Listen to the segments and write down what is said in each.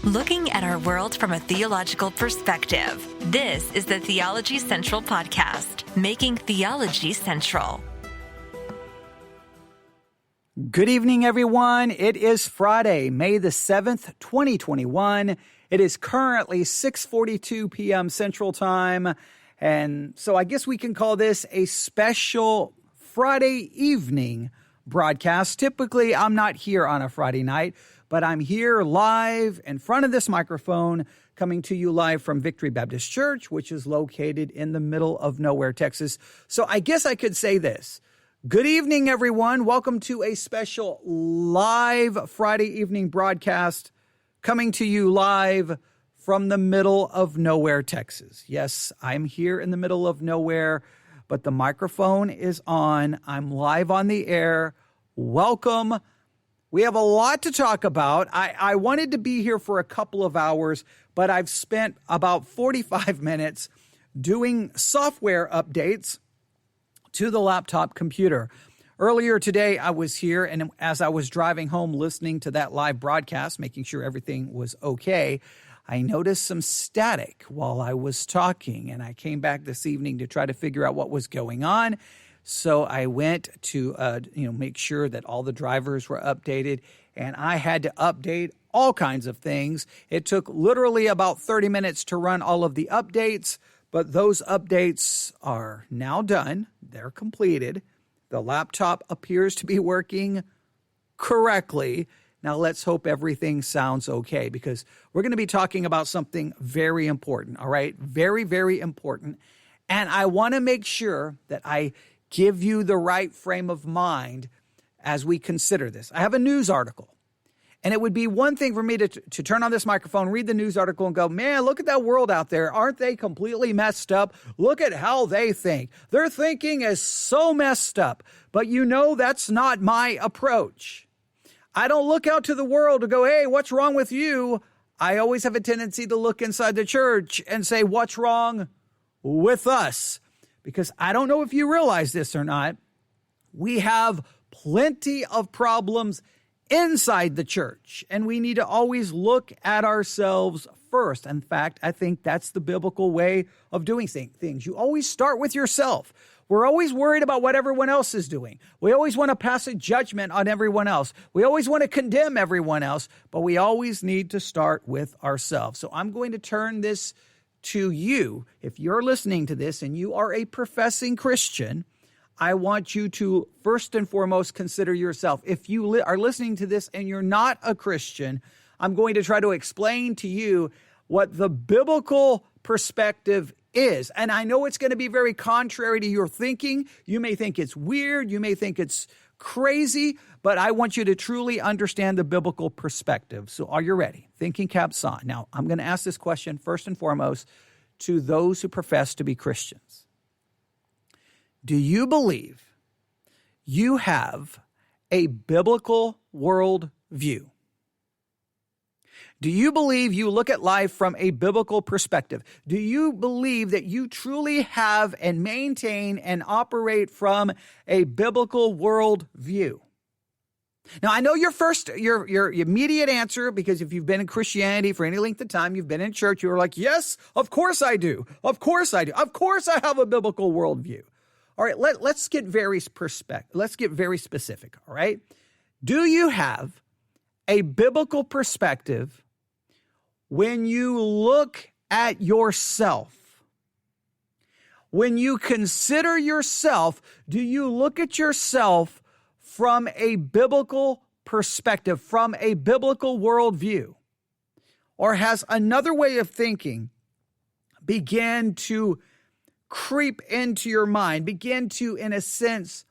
Looking at our world from a theological perspective. This is the Theology Central Podcast, making theology central. Good evening, everyone. It is Friday, May the 7th, 2021. It is currently 6:42 p.m. Central Time. And so I guess we can call this a special Friday evening broadcast. Typically, I'm not here on a Friday night, but I'm here live in front of this microphone, coming to you live from Victory Baptist Church, which is located in the middle of nowhere, Texas. So I guess I could say this. Good evening, everyone. Welcome to a special live Friday evening broadcast coming to you live from the middle of nowhere, Texas. Yes, I'm here in the middle of nowhere, but the microphone is on. I'm live on the air. Welcome. We have a lot to talk about. I wanted to be here for a couple of hours, but I've spent about 45 minutes doing software updates to the laptop computer. Earlier today, I was here, and as I was driving home listening to that live broadcast, making sure everything was okay, I noticed some static while I was talking, and I came back this evening to try to figure out what was going on. So I went to make sure that all the drivers were updated, and I had to update all kinds of things. It took literally about 30 minutes to run all of the updates, but those updates are now done. They're completed. The laptop appears to be working correctly. Now let's hope everything sounds okay, because we're going to be talking about something very important, all right? Very, very important. And I want to make sure that I give you the right frame of mind as we consider this. I have a news article, and it would be one thing for me to turn on this microphone, read the news article, and go, man, look at that world out there. Aren't they completely messed up? Look at how they think. Their thinking is so messed up. But you know that's not my approach. I don't look out to the world to go, hey, what's wrong with you? I always have a tendency to look inside the church and say, what's wrong with us? Because I don't know if you realize this or not, we have plenty of problems inside the church, and we need to always look at ourselves first. In fact, I think that's the biblical way of doing things. You always start with yourself. We're always worried about what everyone else is doing. We always want to pass a judgment on everyone else. We always want to condemn everyone else, but we always need to start with ourselves. So I'm going to turn this to you. If you're listening to this and you are a professing Christian, I want you to first and foremost consider yourself. If you are listening to this and you're not a Christian, I'm going to try to explain to you what the biblical perspective is. And I know it's going to be very contrary to your thinking. You may think it's weird. You may think it's crazy, but I want you to truly understand the biblical perspective. So are you ready? Thinking caps on. Now, I'm going to ask this question first and foremost to those who profess to be Christians. Do you believe you have a biblical worldview? Do you believe you look at life from a biblical perspective? Do you believe that you truly have and maintain and operate from a biblical worldview? Now, I know your immediate answer, because if you've been in Christianity for any length of time, you've been in church, you're like, yes, of course I do. Of course I do. Of course I have a biblical worldview. All right, let's get very specific, all right? Do you have a biblical perspective when you look at yourself? When you consider yourself, do you look at yourself from a biblical perspective, from a biblical worldview? Or has another way of thinking began to creep into your mind, begin to, in a sense,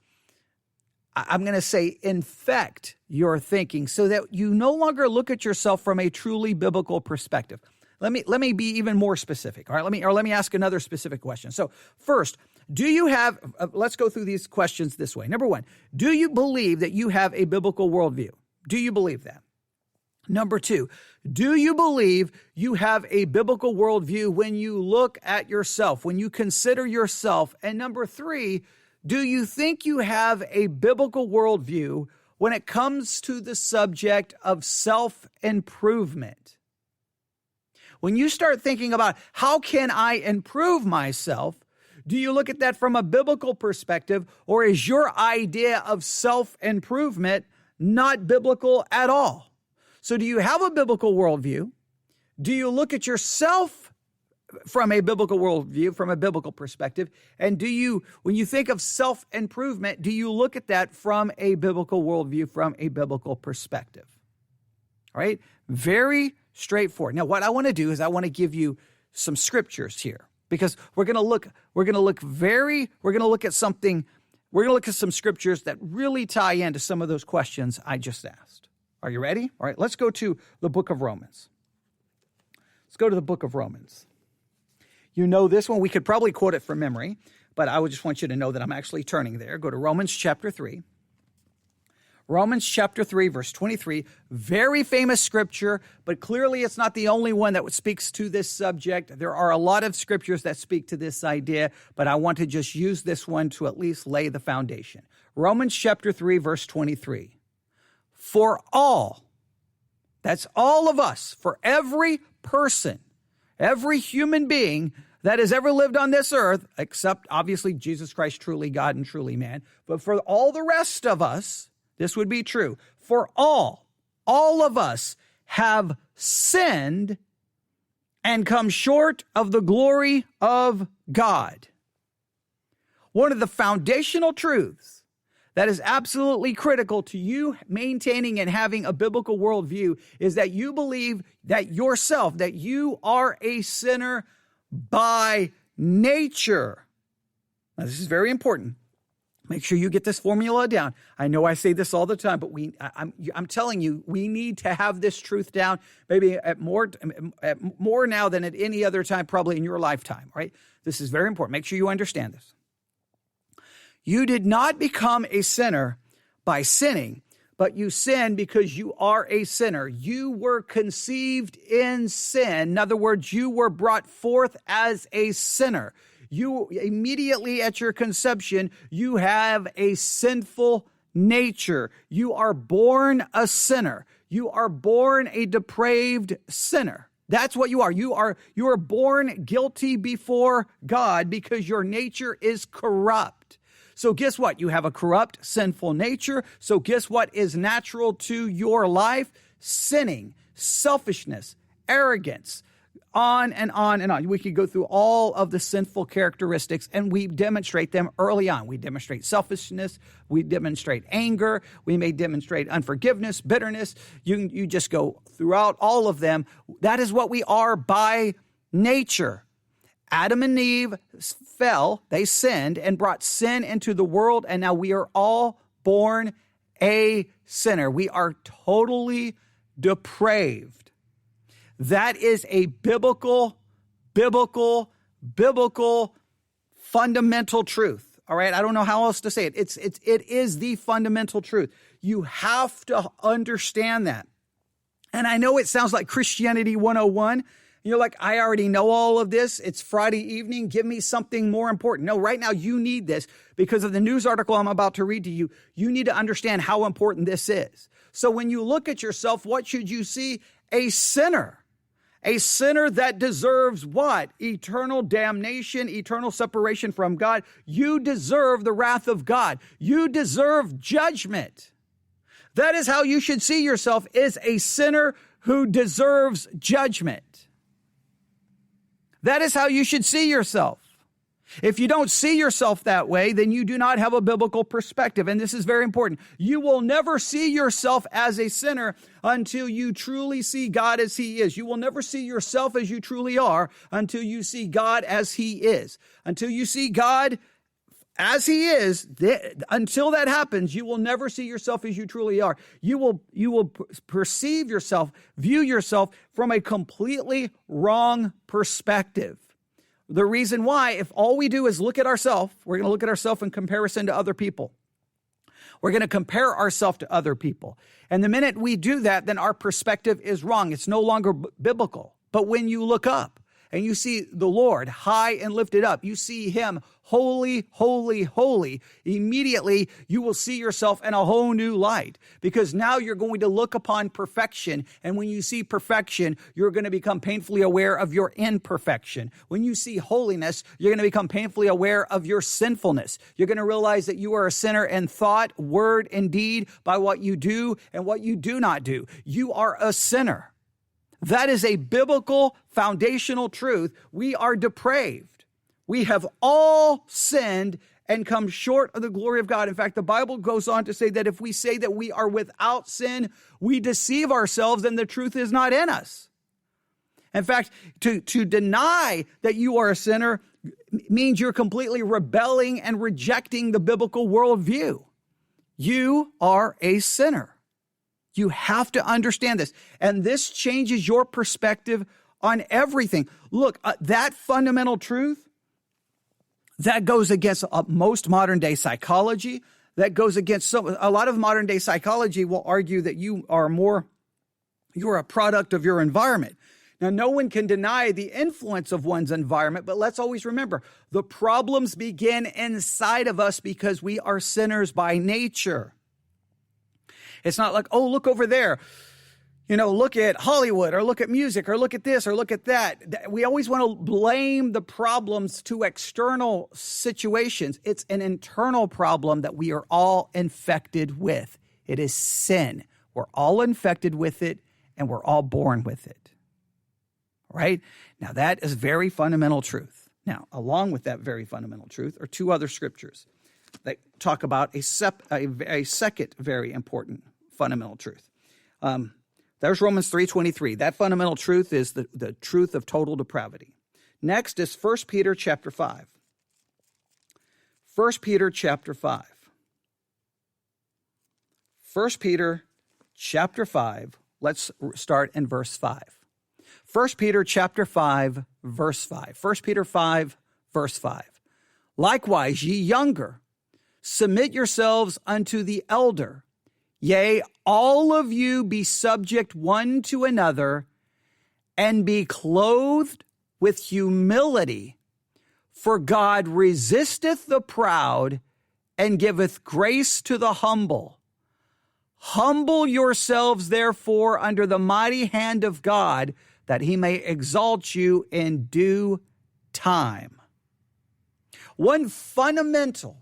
I'm going to say, infect your thinking so that you no longer look at yourself from a truly biblical perspective? Let me be even more specific. All right, let me ask another specific question. So first, do you have, let's go through these questions this way. Number one, do you believe that you have a biblical worldview? Do you believe that? Number two, do you believe you have a biblical worldview when you look at yourself, when you consider yourself? And number three, do you think you have a biblical worldview when it comes to the subject of self-improvement? When you start thinking about how can I improve myself, do you look at that from a biblical perspective, or is your idea of self-improvement not biblical at all? So do you have a biblical worldview? Do you look at yourself from a biblical worldview, from a biblical perspective? And do you, when you think of self-improvement, do you look at that from a biblical worldview, from a biblical perspective? All right? Very straightforward. Now, what I want to do is I want to give you some scriptures here, because we're going to look at some scriptures that really tie into some of those questions I just asked. Are you ready? All right, let's go to the book of Romans. Let's go to the book of Romans. You know this one. We could probably quote it from memory, but I would just want you to know that I'm actually turning there. Go to Romans chapter 3. Romans chapter 3, verse 23, very famous scripture, but clearly it's not the only one that speaks to this subject. There are a lot of scriptures that speak to this idea, but I want to just use this one to at least lay the foundation. Romans chapter 3, verse 23. For all, that's all of us, for every person, every human being that has ever lived on this earth, except obviously Jesus Christ, truly God and truly man, but for all the rest of us, this would be true. For all of us have sinned and come short of the glory of God. One of the foundational truths that is absolutely critical to you maintaining and having a biblical worldview is that you believe that yourself, that you are a sinner by nature. Now, this is very important. Make sure you get this formula down. I know I say this all the time, but I'm telling you, we need to have this truth down, maybe at more now than at any other time, probably in your lifetime, right? This is very important. Make sure you understand this. You did not become a sinner by sinning, but you sinned because you are a sinner. You were conceived in sin. In other words, you were brought forth as a sinner. You immediately at your conception, you have a sinful nature. You are born a sinner. You are born a depraved sinner. That's what you are. You are born guilty before God because your nature is corrupt. So guess what? You have a corrupt, sinful nature. So guess what is natural to your life? Sinning, selfishness, arrogance, on and on and on. We could go through all of the sinful characteristics, and we demonstrate them early on. We demonstrate selfishness. We demonstrate anger. We may demonstrate unforgiveness, bitterness. You just go throughout all of them. That is what we are by nature. Adam and Eve fell, they sinned, and brought sin into the world, and now we are all born a sinner. We are totally depraved. That is a biblical, fundamental truth. All right. I don't know how else to say it. It is the fundamental truth. You have to understand that. And I know it sounds like Christianity 101. You're like, I already know all of this. It's Friday evening. Give me something more important. No, right now you need this because of the news article I'm about to read to you. You need to understand how important this is. So when you look at yourself, what should you see? A sinner. A sinner that deserves what? Eternal damnation, eternal separation from God. You deserve the wrath of God. You deserve judgment. That is how you should see yourself, as a sinner who deserves judgment. That is how you should see yourself. If you don't see yourself that way, then you do not have a biblical perspective. And this is very important. You will never see yourself as a sinner until you truly see God as he is. You will never see yourself as you truly are until you see God as he is. Until you see God as he is, until that happens, you will never see yourself as you truly are. You will perceive yourself, view yourself from a completely wrong perspective. The reason why, if all we do is look at ourselves, we're going to look at ourselves in comparison to other people. We're going to compare ourselves to other people. And the minute we do that, then our perspective is wrong. It's no longer biblical. But when you look up and you see the Lord high and lifted up, you see him holy, holy, holy, immediately you will see yourself in a whole new light, because now you're going to look upon perfection. And when you see perfection, you're going to become painfully aware of your imperfection. When you see holiness, you're going to become painfully aware of your sinfulness. You're going to realize that you are a sinner in thought, word, and deed, by what you do and what you do not do. You are a sinner. That is a biblical foundational truth. We are depraved. We have all sinned and come short of the glory of God. In fact, the Bible goes on to say that if we say that we are without sin, we deceive ourselves and the truth is not in us. In fact, to deny that you are a sinner means you're completely rebelling and rejecting the biblical worldview. You are a sinner. You have to understand this. And this changes your perspective on everything. Look, that fundamental truth, that goes against most modern day psychology. That goes against a lot of modern day psychology will argue that you're a product of your environment. Now, no one can deny the influence of one's environment, but let's always remember the problems begin inside of us because we are sinners by nature. It's not like, oh, look over there. Look at Hollywood or look at music or look at this or look at that. We always want to blame the problems to external situations. It's an internal problem that we are all infected with. It is sin. We're all infected with it and we're all born with it. Right? Now, that is very fundamental truth. Now, along with that very fundamental truth are two other scriptures that talk about a second very important fundamental truth. There's Romans 3:23. That fundamental truth is the truth of total depravity. Next is 1 Peter chapter 5. 1 Peter chapter 5. 1 Peter chapter 5. Let's start in verse 5. 1 Peter chapter 5, verse 5. 1 Peter 5, verse 5. Likewise, ye younger, submit yourselves unto the elder. Yea, all of you be subject one to another, and be clothed with humility. For God resisteth the proud, and giveth grace to the humble. Humble yourselves, therefore, under the mighty hand of God, that he may exalt you in due time. One fundamental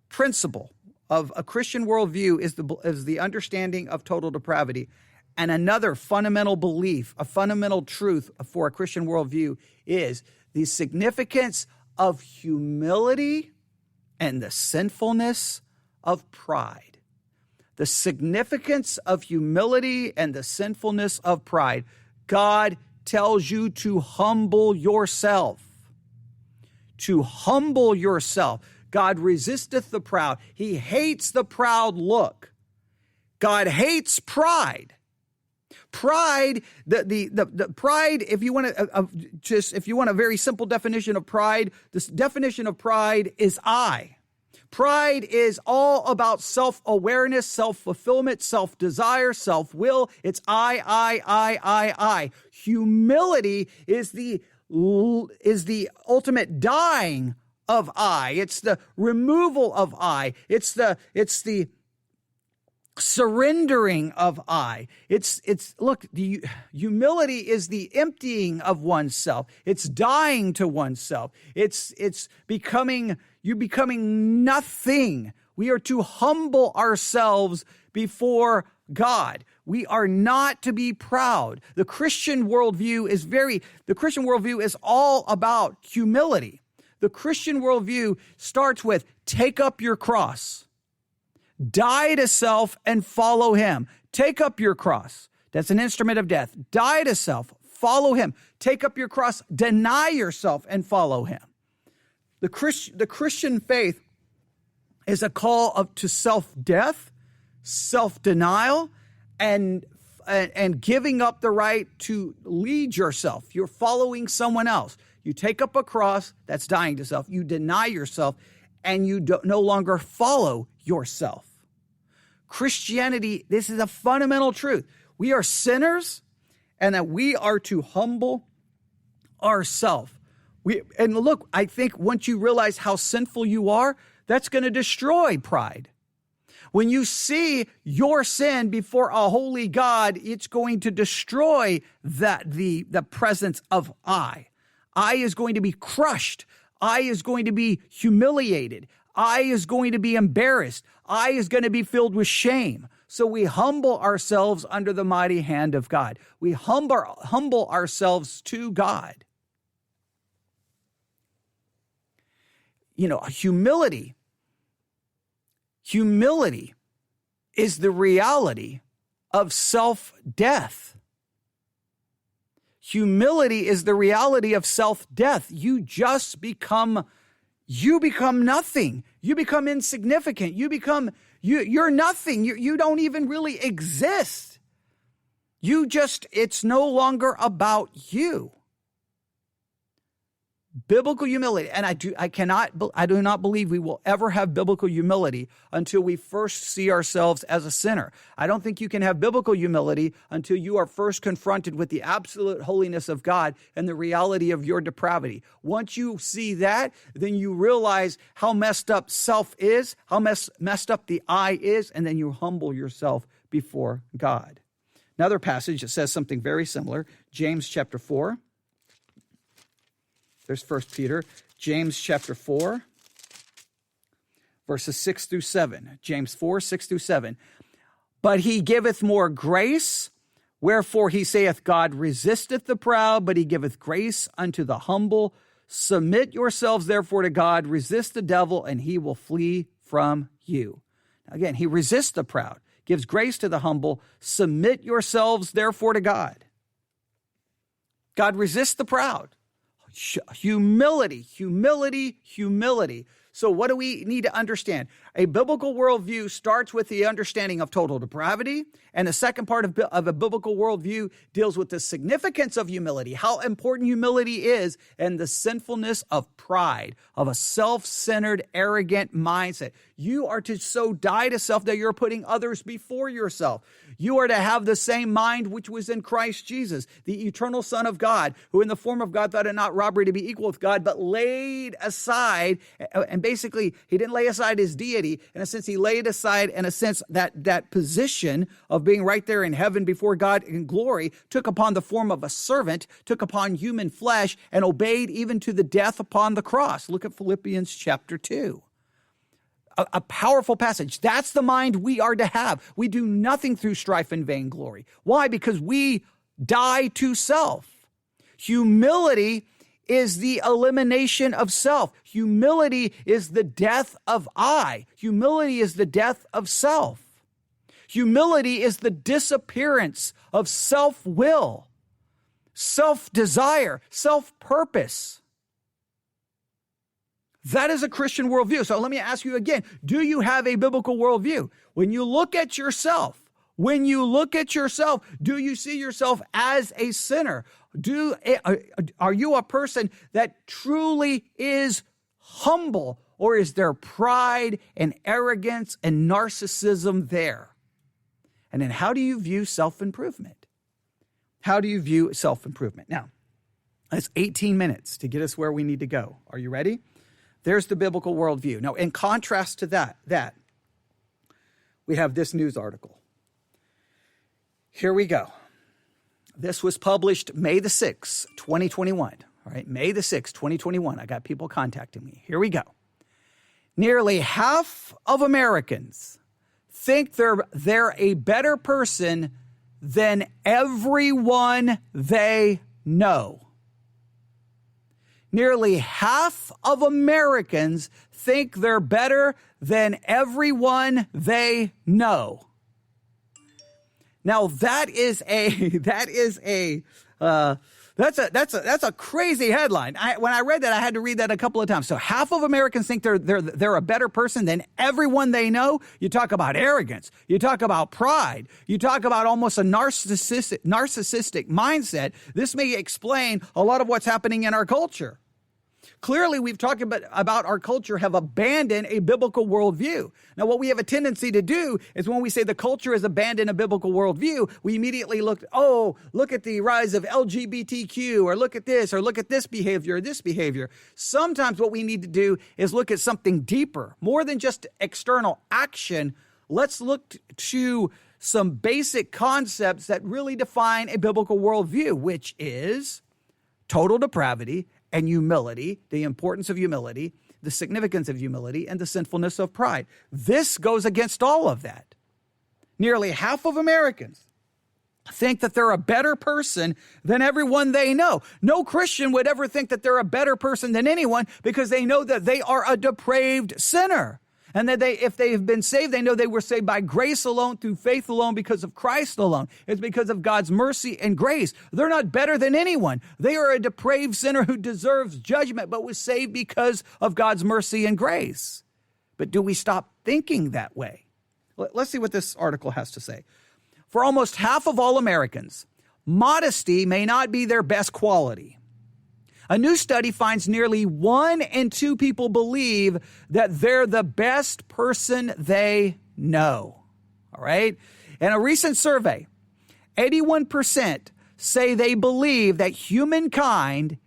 principle of a Christian worldview is the understanding of total depravity. And another fundamental belief, a fundamental truth for a Christian worldview is the significance of humility and the sinfulness of pride. The significance of humility and the sinfulness of pride. God tells you to humble yourself. To humble yourself. God resisteth the proud. He hates the proud look. God hates pride. Pride, the pride, if you want a very simple definition of pride, this definition of pride is I. Pride is all about self-awareness, self-fulfillment, self-desire, self-will. It's I. Humility is the ultimate dying of I. It's the removal of I. It's the surrendering of I. Look, the humility is the emptying of oneself. It's dying to oneself. It's becoming nothing. We are to humble ourselves before God. We are not to be proud. The Christian worldview is all about humility. The Christian worldview starts with take up your cross, die to self and follow him. Take up your cross. That's an instrument of death. Die to self, follow him. Take up your cross, deny yourself and follow him. The Christian faith is a call to self-death, self-denial, and giving up the right to lead yourself. You're following someone else. You take up a cross, that's dying to self. You deny yourself, and you no longer follow yourself. Christianity, this is a fundamental truth. We are sinners, and that we are to humble ourselves. And look, I think once you realize how sinful you are, that's going to destroy pride. When you see your sin before a holy God, it's going to destroy the presence of I. I is going to be crushed. I is going to be humiliated. I is going to be embarrassed. I is going to be filled with shame. So we humble ourselves under the mighty hand of God. We humble ourselves to God. You know, humility is the reality of self-death. Humility is the reality of self-death. You become nothing. You become insignificant. You're nothing. You don't even really exist. It's no longer about you. Biblical humility, and I do not believe we will ever have biblical humility until we first see ourselves as a sinner. I don't think you can have biblical humility until you are first confronted with the absolute holiness of God and the reality of your depravity. Once you see that, then you realize how messed up self is, how messed up the I is, and then you humble yourself before God. Another passage that says something very similar, James chapter 4. There's 1 Peter, James chapter 4, verses 6 through 7. James 4, 6 through 7. But he giveth more grace, wherefore he saith, God resisteth the proud, but he giveth grace unto the humble. Submit yourselves therefore to God, resist the devil, and he will flee from you. Now again, he resists the proud, gives grace to the humble. Submit yourselves therefore to God. God resists the proud. Humility. So what do we need to understand? A biblical worldview starts with the understanding of total depravity, and the second part of a biblical worldview deals with the significance of humility, how important humility is, and the sinfulness of pride, of a self-centered, arrogant mindset. You are to so die to self that you're putting others before yourself. You are to have the same mind which was in Christ Jesus, the eternal Son of God, who in the form of God thought it not robbery to be equal with God, but laid aside, and basically he didn't lay aside his deity. In a sense, he laid aside, in a sense, that position of being right there in heaven before God in glory, took upon the form of a servant, took upon human flesh, and obeyed even to the death upon the cross. Look at Philippians chapter 2. A powerful passage. That's the mind we are to have. We do nothing through strife and vainglory. Why? Because we die to self. Humility is the elimination of self. Humility is the death of I. Humility is the death of self. Humility is the disappearance of self-will, self-desire, self-purpose. That is a Christian worldview. So let me ask you again, do you have a biblical worldview? When you look at yourself, do you see yourself as a sinner? Are you a person that truly is humble, or is there pride and arrogance and narcissism there? And then how do you view self-improvement? Now, that's 18 minutes to get us where we need to go. Are you ready? There's the biblical worldview. Now, in contrast to that, we have this news article. Here we go. This was published May the 6th, 2021. All right, May the 6th, 2021. I got people contacting me. Here we go. Nearly half of Americans think they're a better person than everyone they know. Nearly half of Americans think they're better than everyone they know. Now that's a crazy headline. When I read that, I had to read that a couple of times. So half of Americans think they're a better person than everyone they know. You talk about arrogance. You talk about pride. You talk about almost a narcissistic mindset. This may explain a lot of what's happening in our culture. Clearly, we've talked about our culture have abandoned a biblical worldview. Now, what we have a tendency to do is when we say the culture has abandoned a biblical worldview, we immediately look at the rise of LGBTQ, or look at this behavior or this behavior. Sometimes what we need to do is look at something deeper, more than just external action. Let's look to some basic concepts that really define a biblical worldview, which is total depravity and humility, the importance of humility, the significance of humility, and the sinfulness of pride. This goes against all of that. Nearly half of Americans think that they're a better person than everyone they know. No Christian would ever think that they're a better person than anyone because they know that they are a depraved sinner. And that if they have been saved, they know they were saved by grace alone, through faith alone, because of Christ alone. It's because of God's mercy and grace. They're not better than anyone. They are a depraved sinner who deserves judgment, but was saved because of God's mercy and grace. But do we stop thinking that way? Let's see what this article has to say. For almost half of all Americans, modesty may not be their best quality. A new study finds nearly 1 in 2 people believe that they're the best person they know. All right. In a recent survey, 81% say they believe that humankind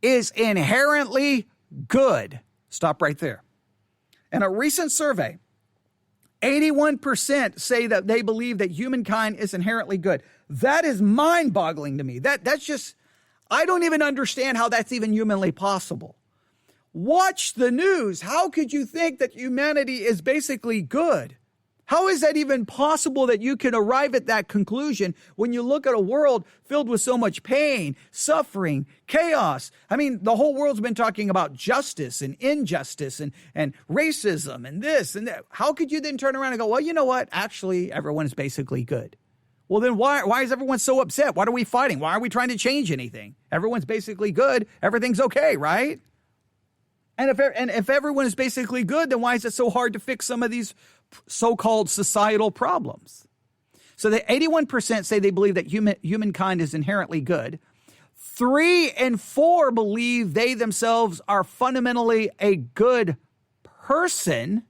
is inherently good. Stop right there. In a recent survey, 81% say that they believe that humankind is inherently good. That is mind-boggling to me. That's just, I don't even understand how that's even humanly possible. Watch the news. How could you think that humanity is basically good? How is that even possible that you can arrive at that conclusion when you look at a world filled with so much pain, suffering, chaos? I mean, the whole world's been talking about justice and injustice and racism and this and that. How could you then turn around and go, well, you know what? Actually, everyone's basically good. Well, then why is everyone so upset? What are we fighting? Why are we trying to change anything? Everyone's basically good. Everything's okay, right? And if everyone is basically good, then why is it so hard to fix some of these so-called societal problems? So the 81% say they believe that humankind is inherently good. 3 in 4 believe they themselves are fundamentally a good person.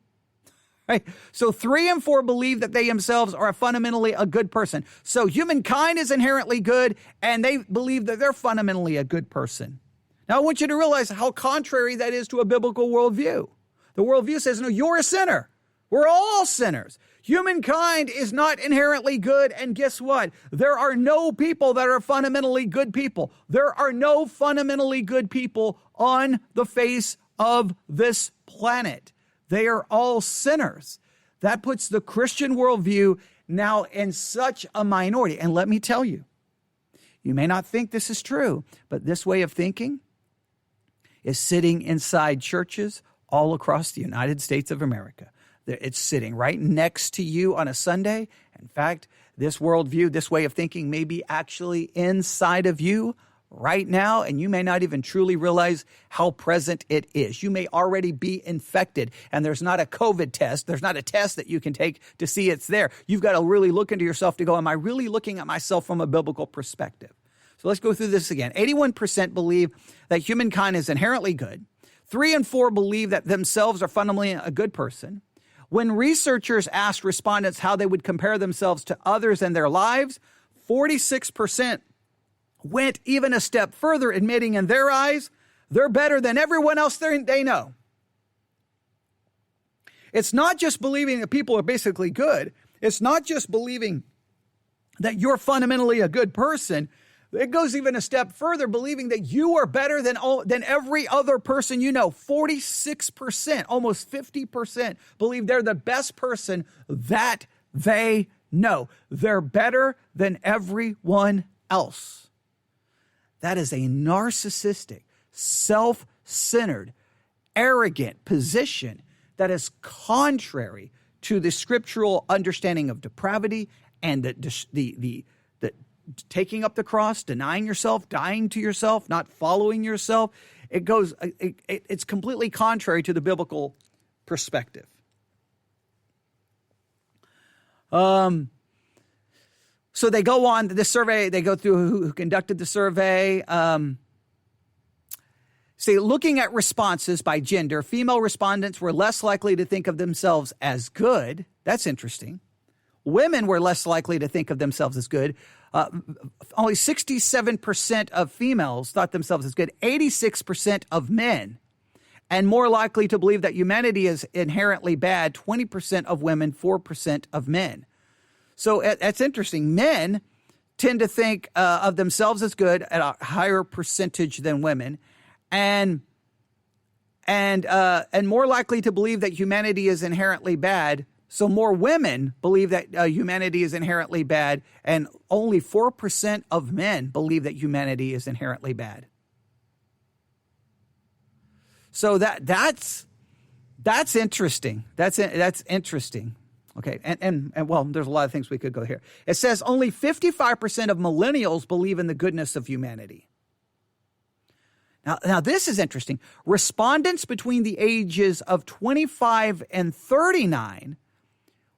Right? So 3 in 4 believe that they themselves are fundamentally a good person. So humankind is inherently good, and they believe that they're fundamentally a good person. Now, I want you to realize how contrary that is to a biblical worldview. The worldview says, no, you're a sinner. We're all sinners. Humankind is not inherently good, and guess what? There are no people that are fundamentally good people. There are no fundamentally good people on the face of this planet. They are all sinners. That puts the Christian worldview now in such a minority. And let me tell you, you may not think this is true, but this way of thinking is sitting inside churches all across the United States of America. It's sitting right next to you on a Sunday. In fact, this worldview, this way of thinking may be actually inside of you right now, and you may not even truly realize how present it is. You may already be infected, and there's not a COVID test. There's not a test that you can take to see it's there. You've got to really look into yourself to go, am I really looking at myself from a biblical perspective? So let's go through this again. 81% believe that humankind is inherently good. 3 in 4 believe that themselves are fundamentally a good person. When researchers asked respondents how they would compare themselves to others in their lives, 46% went even a step further, admitting in their eyes, they're better than everyone else they know. It's not just believing that people are basically good. It's not just believing that you're fundamentally a good person. It goes even a step further, believing that you are better than every other person you know. 46%, almost 50% believe they're the best person that they know. They're better than everyone else. That is a narcissistic, self-centered, arrogant position that is contrary to the scriptural understanding of depravity and the taking up the cross, denying yourself, dying to yourself, not following yourself. It's completely contrary to the biblical perspective. So they go on this survey. They go through who conducted the survey. See, looking at responses by gender, female respondents were less likely to think of themselves as good. That's interesting. Women were less likely to think of themselves as good. Only 67% of females thought themselves as good, 86% of men. And more likely to believe that humanity is inherently bad, 20% of women, 4% of men. So that's interesting. Men tend to think of themselves as good at a higher percentage than women, and more likely to believe that humanity is inherently bad. So more women believe that humanity is inherently bad, and only 4% of men believe that humanity is inherently bad. So that's interesting. That's interesting. Okay, and well, there's a lot of things we could go here. It says only 55% of millennials believe in the goodness of humanity. Now this is interesting. Respondents between the ages of 25 and 39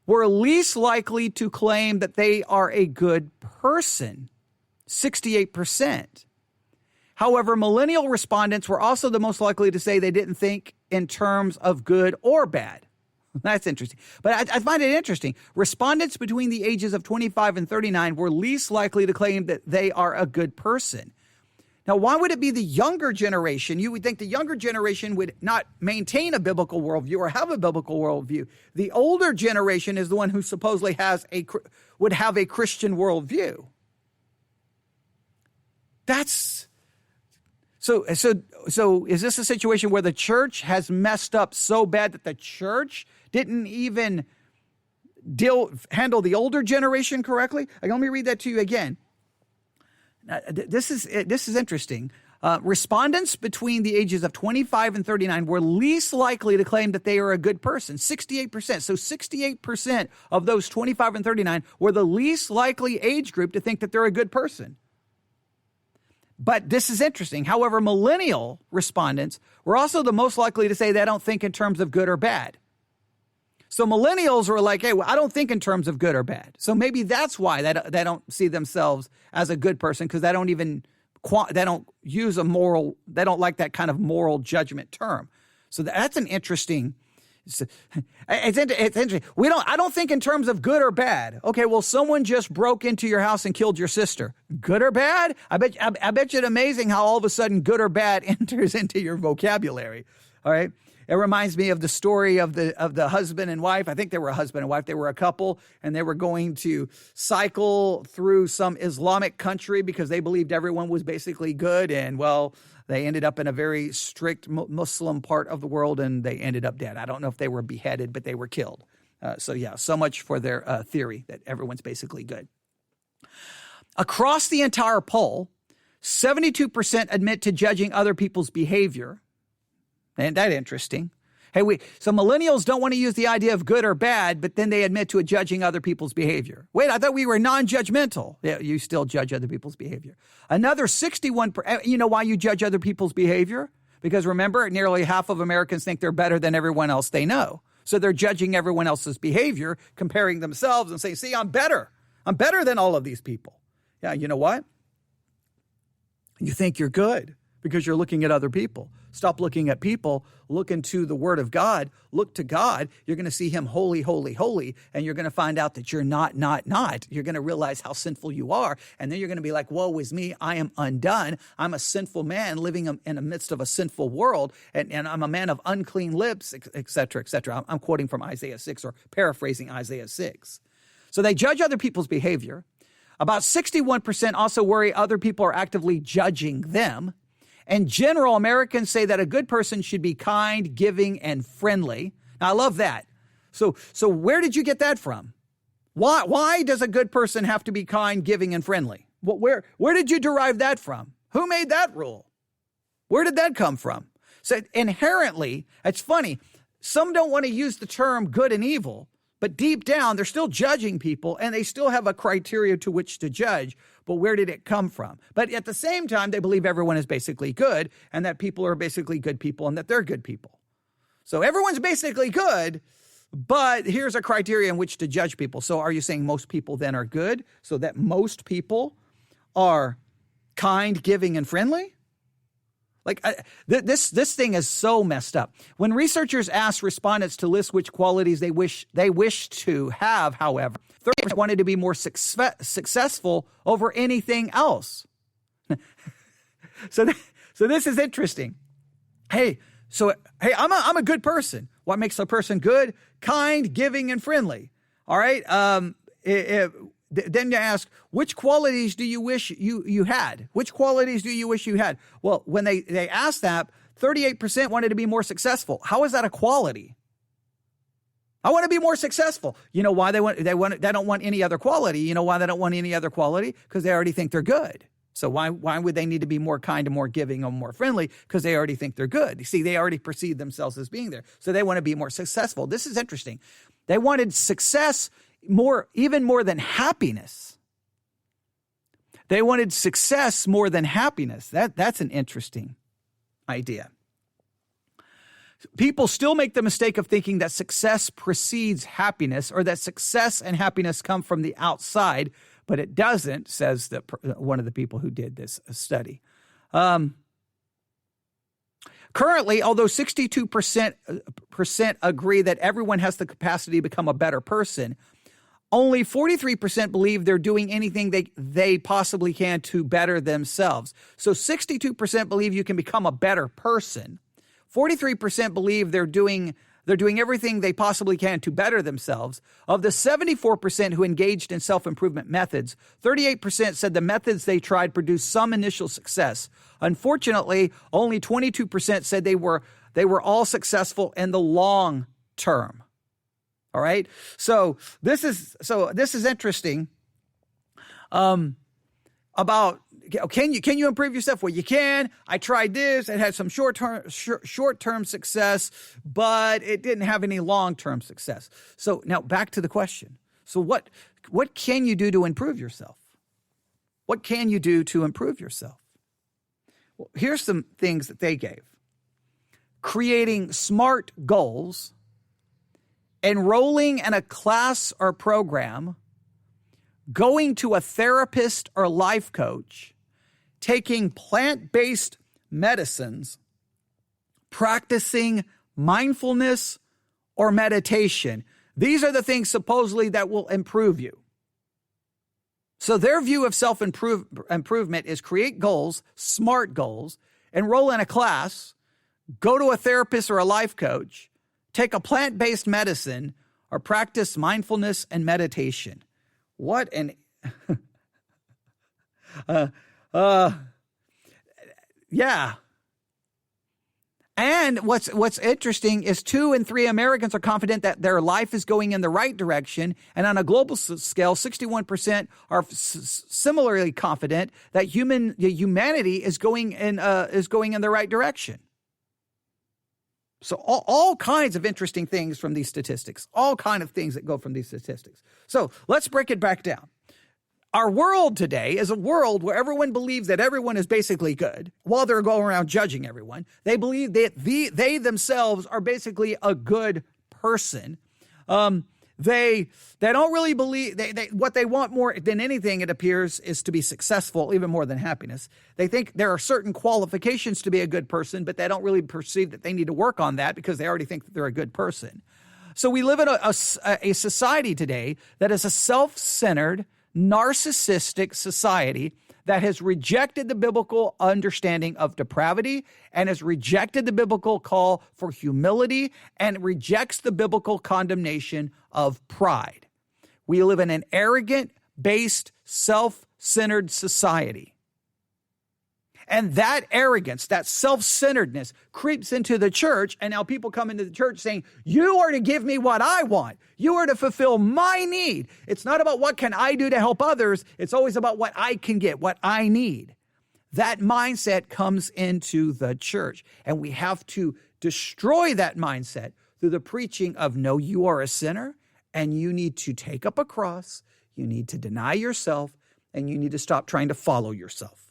were least likely to claim that they are a good person, 68%. However, millennial respondents were also the most likely to say they didn't think in terms of good or bad. That's interesting. But I find it interesting. Respondents between the ages of 25 and 39 were least likely to claim that they are a good person. Now, why would it be the younger generation? You would think the younger generation would not maintain a biblical worldview or have a biblical worldview. The older generation is the one who supposedly would have a Christian worldview. So is this a situation where the church has messed up so bad that the church didn't even handle the older generation correctly? Let me read that to you again. This is interesting. Respondents between the ages of 25 and 39 were least likely to claim that they are a good person, 68%. So 68% of those 25 and 39 were the least likely age group to think that they're a good person. But this is interesting. However, millennial respondents were also the most likely to say they don't think in terms of good or bad. So millennials were like, hey, well, I don't think in terms of good or bad. So maybe that's why they don't see themselves as a good person, because they don't use they don't like that kind of moral judgment term. So that's an interesting. It's interesting. I don't think in terms of good or bad. Okay, well, someone just broke into your house and killed your sister. Good or bad? I bet you it's amazing how all of a sudden good or bad enters into your vocabulary. All right. It reminds me of the story of the husband and wife. I think they were a husband and wife. They were a couple, and they were going to cycle through some Islamic country because they believed everyone was basically good. And well, they ended up in a very strict Muslim part of the world, and they ended up dead. I don't know if they were beheaded, but they were killed. So much for their theory that everyone's basically good. Across the entire poll, 72% admit to judging other people's behavior. Isn't that interesting? So millennials don't want to use the idea of good or bad, but then they admit to judging other people's behavior. Wait, I thought we were non-judgmental. Yeah, you still judge other people's behavior. Another 61%. You know why you judge other people's behavior? Because remember, nearly half of Americans think they're better than everyone else they know. So they're judging everyone else's behavior, comparing themselves and saying, see, I'm better. I'm better than all of these people. Yeah, you know what? You think you're good because you're looking at other people. Stop looking at people. Look into the Word of God. Look to God. You're going to see Him holy, holy, holy. And you're going to find out that you're not. You're going to realize how sinful you are. And then you're going to be like, woe is me. I am undone. I'm a sinful man living in the midst of a sinful world. And I'm a man of unclean lips, et cetera, et cetera. I'm quoting from Isaiah 6 or paraphrasing Isaiah 6. So they judge other people's behavior. About 61% also worry other people are actively judging them. In general, Americans say that a good person should be kind, giving, and friendly. Now, I love that. So where did you get that from? Why does a good person have to be kind, giving, and friendly? Where did you derive that from? Who made that rule? Where did that come from? So inherently, it's funny. Some don't want to use the term good and evil, but deep down, they're still judging people, and they still have a criteria to which to judge. But where did it come from? But at the same time, they believe everyone is basically good, and that people are basically good people, and that they're good people. So everyone's basically good, but here's a criteria in which to judge people. So are you saying most people then are good, so that most people are kind, giving, and friendly? This thing is so messed up. When researchers asked respondents to list which qualities they wish to have, however, 30% wanted to be more successful over anything else. So this is interesting. Hey, I'm a good person. What makes a person good? Kind, giving, and friendly. All right. Then you ask, which qualities do you wish you had? Which qualities do you wish you had? Well, when they asked that, 38% wanted to be more successful. How is that a quality? I want to be more successful. You know why they don't want any other quality? You know why they don't want any other quality? Because they already think they're good. So why would they need to be more kind and more giving and more friendly? Because they already think they're good. You see, they already perceive themselves as being there. So they want to be more successful. This is interesting. They wanted success even more than happiness. They wanted success more than happiness. That's an interesting idea. People still make the mistake of thinking that success precedes happiness, or that success and happiness come from the outside, but it doesn't, says one of the people who did this study. Currently, although 62% agree that everyone has the capacity to become a better person, only 43% believe they're doing anything they possibly can to better themselves. So 62% believe you can become a better person. 43% believe they're doing everything they possibly can to better themselves. Of the 74% who engaged in self-improvement methods, 38% said the methods they tried produced some initial success. Unfortunately, only 22% said they were all successful in the long term. All right. So this is interesting. About can you improve yourself? Well, you can. I tried this. It had some short-term success, but it didn't have any long-term success. So now back to the question. So what can you do to improve yourself? What can you do to improve yourself? Well, here's some things that they gave. Creating SMART goals, enrolling in a class or program, going to a therapist or life coach, taking plant-based medicines, practicing mindfulness or meditation. These are the things supposedly that will improve you. So their view of self-improvement is create goals, SMART goals, enroll in a class, go to a therapist or a life coach, take a plant-based medicine, or practice mindfulness and meditation. What an yeah. And what's interesting is 2 in 3 Americans are confident that their life is going in the right direction, and on a global scale, 61% are similarly confident that humanity is going in the right direction. So all kinds of interesting things from these statistics, all kinds of things that go from these statistics. So let's break it back down. Our world today is a world where everyone believes that everyone is basically good while they're going around judging everyone. They believe that they themselves are basically a good person. They don't really believe what they want more than anything, it appears, is to be successful, even more than happiness. They think there are certain qualifications to be a good person, but they don't really perceive that they need to work on that because they already think that they're a good person. So we live in a society today that is a self-centered, narcissistic society that has rejected the biblical understanding of depravity and has rejected the biblical call for humility and rejects the biblical condemnation of pride. We live in an arrogant-based, self-centered society. And that arrogance, that self-centeredness creeps into the church, and now people come into the church saying, you are to give me what I want. You are to fulfill my need. It's not about what can I do to help others. It's always about what I can get, what I need. That mindset comes into the church, and we have to destroy that mindset through the preaching of, no, you are a sinner, and you need to take up a cross, you need to deny yourself, and you need to stop trying to follow yourself.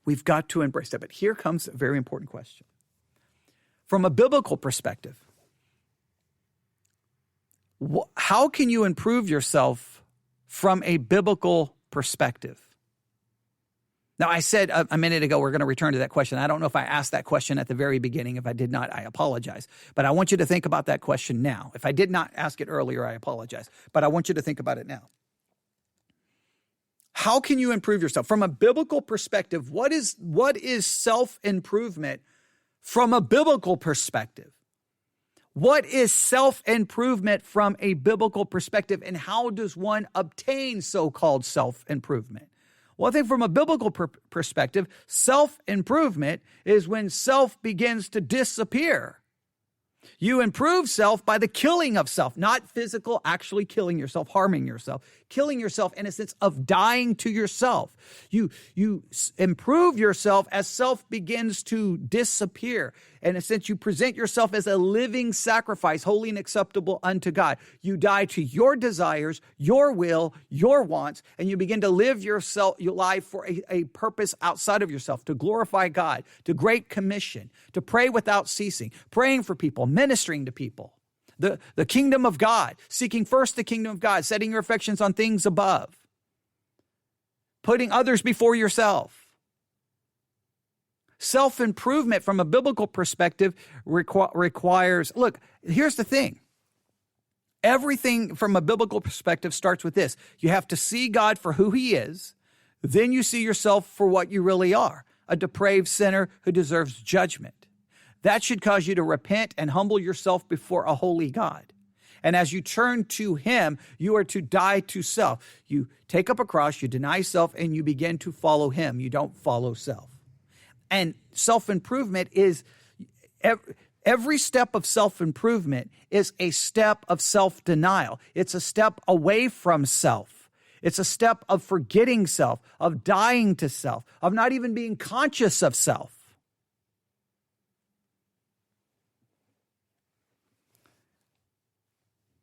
We've got to embrace that. But here comes a very important question. From a biblical perspective, how can you improve yourself from a biblical perspective? Now, I said a minute ago, we're going to return to that question. I don't know if I asked that question at the very beginning. If I did not, I apologize. But I want you to think about that question now. If I did not ask it earlier, I apologize. But I want you to think about it now. How can you improve yourself? From a biblical perspective, what is self-improvement from a biblical perspective? What is self-improvement from a biblical perspective, and how does one obtain so-called self-improvement? Well, I think from a biblical perspective, self-improvement is when self begins to disappear. You improve self by the killing of self, not physical, actually killing yourself, harming yourself, killing yourself in a sense of dying to yourself. You improve yourself as self begins to disappear. In a sense, you present yourself as a living sacrifice, holy and acceptable unto God. You die to your desires, your will, your wants, and you begin to live your life for a purpose outside of yourself, to glorify God, to great commission, to pray without ceasing, praying for people, ministering to people. The kingdom of God, seeking first the kingdom of God, setting your affections on things above, putting others before yourself. Self-improvement from a biblical perspective requires, look, here's the thing. Everything from a biblical perspective starts with this. You have to see God for who he is. Then you see yourself for what you really are, a depraved sinner who deserves judgment. That should cause you to repent and humble yourself before a holy God. And as you turn to him, you are to die to self. You take up a cross, you deny self, and you begin to follow him. You don't follow self. And self-improvement is, every step of self-improvement is a step of self-denial. It's a step away from self. It's a step of forgetting self, of dying to self, of not even being conscious of self.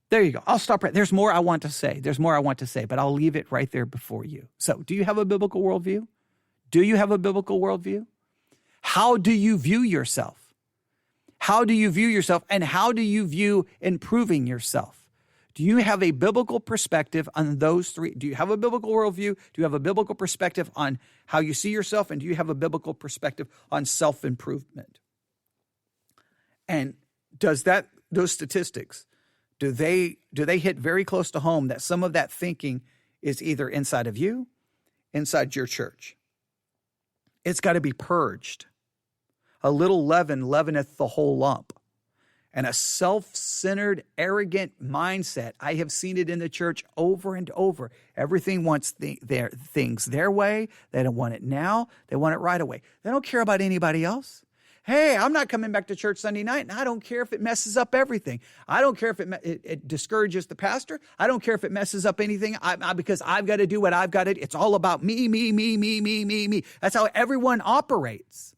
There you go. I'll stop right. There's more I want to say. But I'll leave it right there before you. So, do you have a biblical worldview? Do you have a biblical worldview? How do you view yourself? How do you view yourself, and how do you view improving yourself? Do you have a biblical perspective on those three? Do you have a biblical worldview? Do you have a biblical perspective on how you see yourself? And do you have a biblical perspective on self-improvement? And those statistics, do they hit very close to home that some of that thinking is either inside of you, inside your church? It's got to be purged. A little leaven leaveneth the whole lump. And a self-centered, arrogant mindset. I have seen it in the church over and over. Everything wants things their way. They don't want it now. They want it right away. They don't care about anybody else. Hey, I'm not coming back to church Sunday night, and I don't care if it messes up everything. I don't care if it discourages the pastor. I don't care if it messes up anything because I've got to do what I've got to do. It's all about me, me, me, me, me, me, me. That's how everyone operates.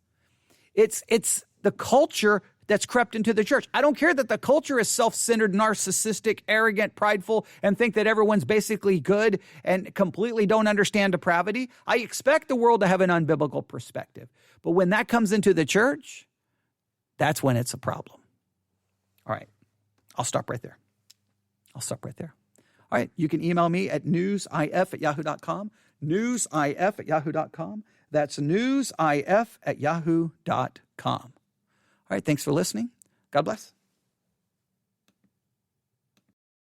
It's the culture that's crept into the church. I don't care that the culture is self-centered, narcissistic, arrogant, prideful, and think that everyone's basically good and completely don't understand depravity. I expect the world to have an unbiblical perspective. But when that comes into the church, that's when it's a problem. All right. I'll stop right there. All right. You can email me at newsif@yahoo.com. Newsif@yahoo.com. That's newsif@yahoo.com. All right, thanks for listening. God bless.